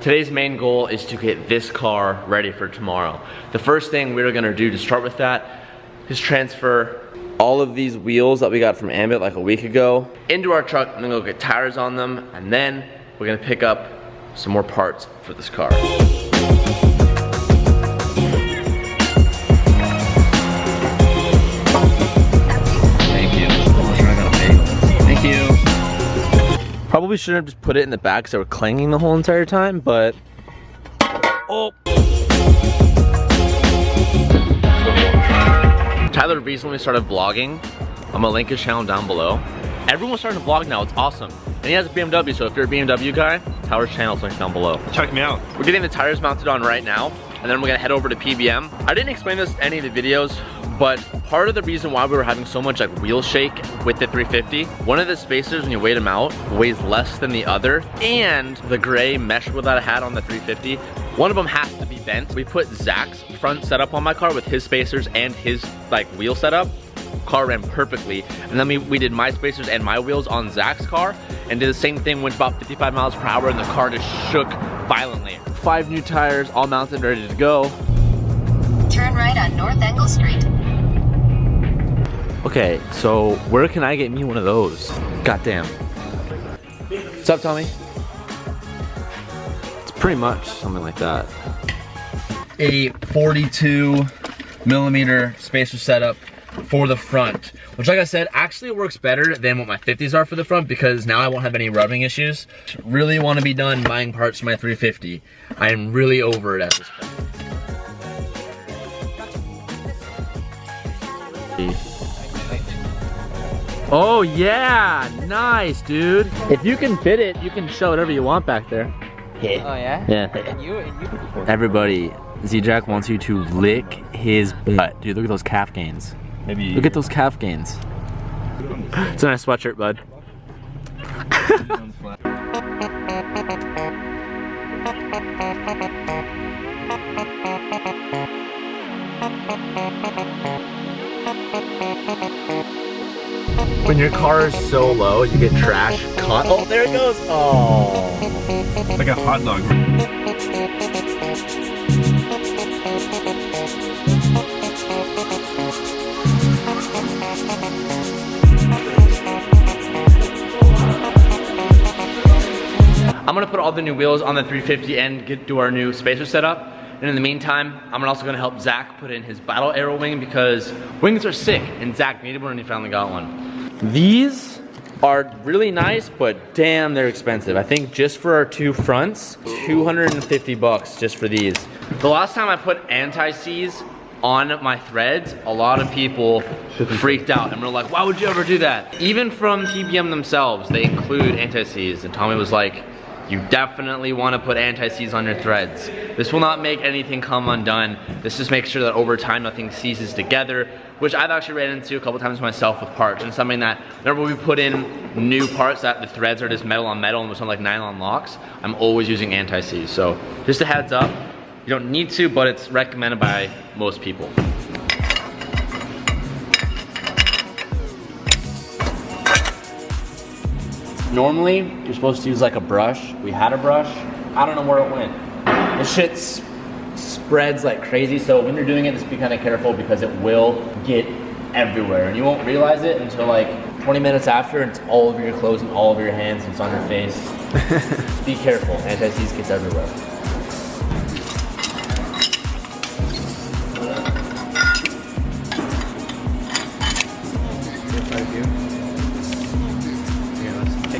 Today's main goal is to get this car ready for tomorrow. The first thing we're gonna do to start with that is transfer all of these wheels that we got from Ambit like a week ago into our truck. I'm gonna go get tires on them, and then we're gonna pick up some more parts for this car. Probably shouldn't have just put it in the back because they were clanging the whole entire time, but oh. Tyler recently started vlogging. I'm gonna link his channel down below. Everyone's starting to vlog now, it's awesome. And he has a BMW, so if you're a BMW guy, Tyler's channel's linked down below. Check me out. We're getting the tires mounted on right now, and then we're gonna head over to PBM. I didn't explain this in any of the videos, but part of the reason why we were having so much like wheel shake with the 350, one of the spacers when you weight them out weighs less than the other, and the gray mesh wheel that I had on the 350, one of them has to be bent. We put Zach's front setup on my car with his spacers and his like wheel setup. Car ran perfectly, and then we did my spacers and my wheels on Zach's car and did the same thing, went about 55 miles per hour, and the car just shook violently. 5 new tires all mounted, ready to go. Turn right on North Angle Street. Okay, so where can I get me one of those? Goddamn. What's up, Tommy? It's pretty much something like that. A 42 millimeter spacer setup for the front, which like I said, actually works better than what my 50s are for the front because now I won't have any rubbing issues. Really want to be done buying parts for my 350. I am really over it at this point. Oh yeah, nice dude. If you can fit it, you can show whatever you want back there. Yeah. Oh yeah? Yeah. And you everybody, Z-Jack wants you to lick his butt. Dude, look at those calf gains. Maybe. Look at those calf gains. It's a nice sweatshirt, bud. When your car is so low, you get trash caught. Oh, there it goes. Oh. It's like a hot dog. I'm gonna put all the new wheels on the 350 and do our new spacer setup. And in the meantime, I'm also gonna help Zach put in his Battle Arrow wing because wings are sick and Zach needed one and he finally got one. These are really nice, but damn, they're expensive. I think just for our 2 fronts, 250 bucks just for these. The last time I put anti-seize on my threads, a lot of people freaked out and were like, why would you ever do that? Even from PBM themselves, they include anti-seize, and Tommy was like, you definitely want to put anti-seize on your threads. This will not make anything come undone. This just makes sure that over time nothing seizes together, which I've actually ran into a couple times myself with parts, and something that whenever we put in new parts that the threads are just metal on metal and with some like nylon locks, I'm always using anti-seize. So just a heads up, you don't need to, but it's recommended by most people. Normally, you're supposed to use like a brush. We had a brush. I don't know where it went. This shit spreads like crazy, so when you're doing it, just be kind of careful because it will get everywhere. And you won't realize it until like 20 minutes after, and it's all over your clothes and all over your hands, and it's on your face. Be careful, anti-seize gets everywhere.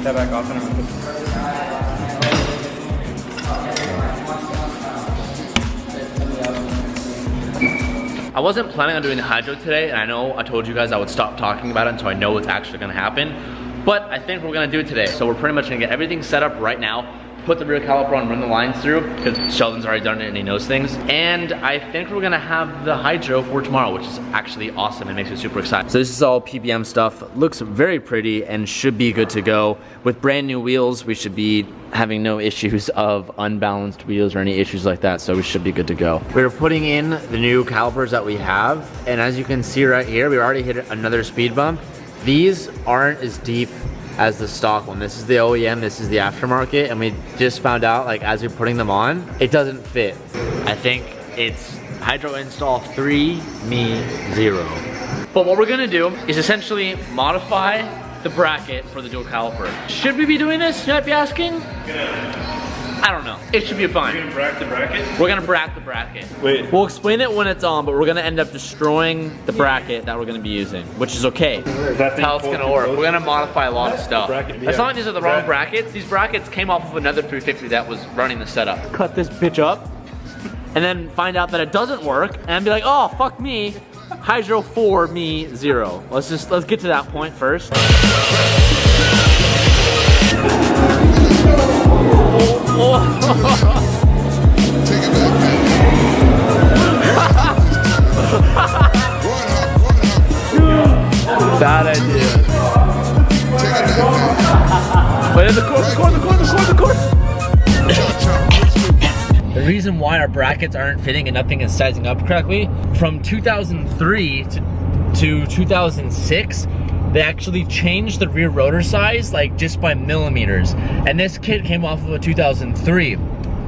That back off and I wasn't planning on doing the hydro today, and I know I told you guys I would stop talking about it until I know what's actually gonna happen, but I think we're gonna do it today. So we're pretty much gonna get everything set up right now, put the rear caliper on, run the lines through, because Sheldon's already done it and he knows things. And I think we're gonna have the hydro for tomorrow, which is actually awesome and makes me super excited. So this is all PBM stuff. Looks very pretty and should be good to go. With brand new wheels, we should be having no issues of unbalanced wheels or any issues like that, so we should be good to go. We're putting in the new calipers that we have, and as you can see right here, we already hit another speed bump. These aren't as deep as the stock one. This is the OEM, this is the aftermarket, and we just found out, like, as we're putting them on, it doesn't fit. I think it's Hydro Install 3, me 0. But what we're gonna do is essentially modify the bracket for the dual caliper. Should we be doing this, you might be asking? I don't know. It should be fine. You're gonna bracket the bracket? We're gonna bracket the bracket. Wait. We'll explain it when it's on, but we're gonna end up destroying the bracket that we're gonna be using, which is okay. That's how it's gonna work. We're gonna modify a lot of stuff. It's not like these are the wrong brackets. These brackets came off of another 350 that was running the setup. Cut this bitch up, and then find out that it doesn't work, and be like, oh, fuck me. Hydro 4, me 0. Let's get to that point first. Bad idea. Wait, the cord. The reason why our brackets aren't fitting and nothing is sizing up correctly, from 2003 to 2006, they actually changed the rear rotor size, like, just by millimeters. And this kit came off of a 2003.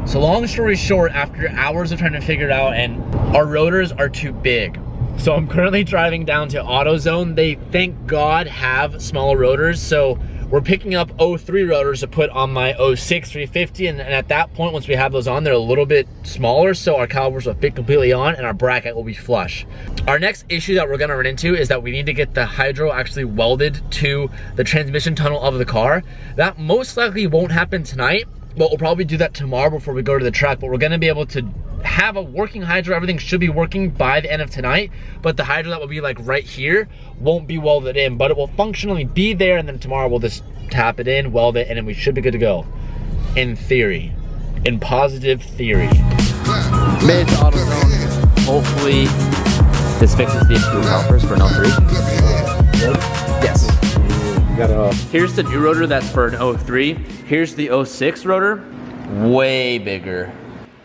So long story short, after hours of trying to figure it out, and our rotors are too big. So I'm currently driving down to AutoZone. They, thank God, have smaller rotors. So we're picking up 03 rotors to put on my 06 350, and at that point, once we have those on, they're a little bit smaller, so our calipers will fit completely on and our bracket will be flush. Our next issue that we're gonna run into is that we need to get the hydro actually welded to the transmission tunnel of the car. That most likely won't happen tonight, but we'll probably do that tomorrow before we go to the track. But we're gonna be able to have a working hydro. Everything should be working by the end of tonight, but the hydro that will be, like, right here won't be welded in, but it will functionally be there, and then tomorrow we'll just tap it in, weld it, and then we should be good to go. In theory. In positive theory. Mid AutoZone. Hopefully this fixes the fuel calipers for an 03. Yes. Here's the new rotor that's for an 03. Here's the 06 rotor. Way bigger.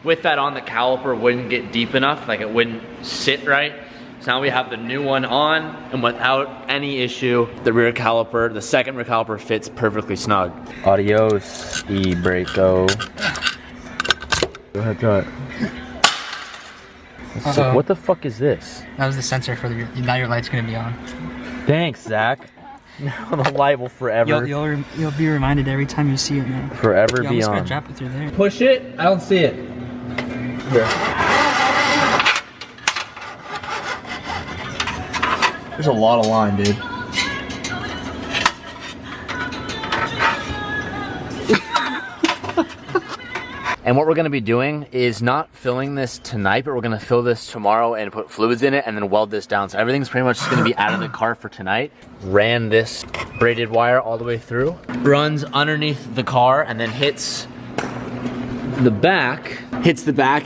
With that on, the caliper wouldn't get deep enough, like it wouldn't sit right. So now we have the new one on, and without any issue, the rear caliper, the second rear caliper fits perfectly snug. Adios, e-brake-o. Go ahead, try it. So, what the fuck is this? That was the sensor for the, now your light's gonna be on. Thanks, Zach. Now the light will forever. You'll be reminded every time you see it, man. Forever be on. I'm just gonna drop it through there. Push it, I don't see it. Here. There's a lot of line, dude. And what we're gonna be doing is not filling this tonight, but we're gonna fill this tomorrow and put fluids in it and then weld this down. So everything's pretty much just gonna be out of the car for tonight. Ran this braided wire all the way through. Runs underneath the car and then hits the back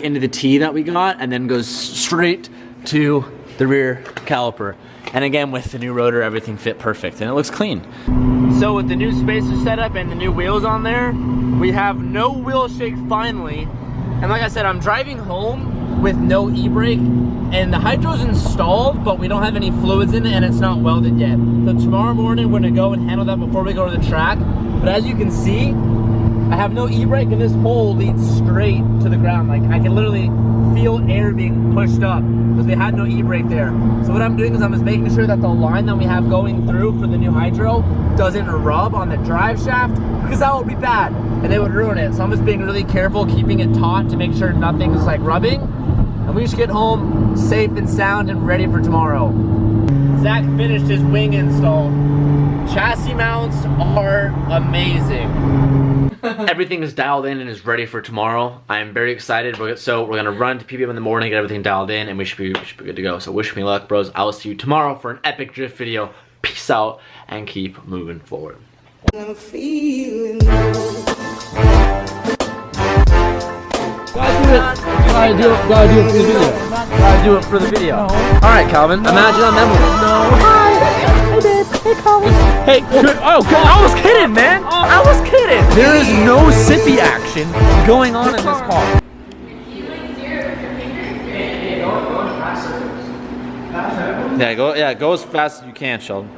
into the T that we got, and then goes straight to the rear caliper. And again, with the new rotor, everything fit perfect and it looks clean. So with the new spacer setup and the new wheels on there, we have no wheel shake finally. And like I said, I'm driving home with no e-brake, and the hydro's installed, but we don't have any fluids in it and it's not welded yet. So tomorrow morning, we're gonna go and handle that before we go to the track. But as you can see, I have no e-brake and this hole leads straight to the ground. Like, I can literally feel air being pushed up because we had no e-brake there. So what I'm doing is I'm just making sure that the line that we have going through for the new hydro doesn't rub on the drive shaft, because that would be bad and it would ruin it. So I'm just being really careful, keeping it taut to make sure nothing's like rubbing. And we should get home safe and sound and ready for tomorrow. Zach finished his wing install. Chassis mounts are amazing. Everything is dialed in and is ready for tomorrow. I am very excited. So we're gonna run to PPM in the morning, get everything dialed in, and we should be good to go. So wish me luck, bros. I will see you tomorrow for an epic drift video. Peace out and keep moving forward. I'm feeling Gotta do it for the video. Alright, Calvin, imagine I'm Emily. I did. Hey, Colin. Hey, oh, I was kidding, man. I was kidding. There is no sippy action going on in this car. Yeah, go as fast as you can, Sheldon.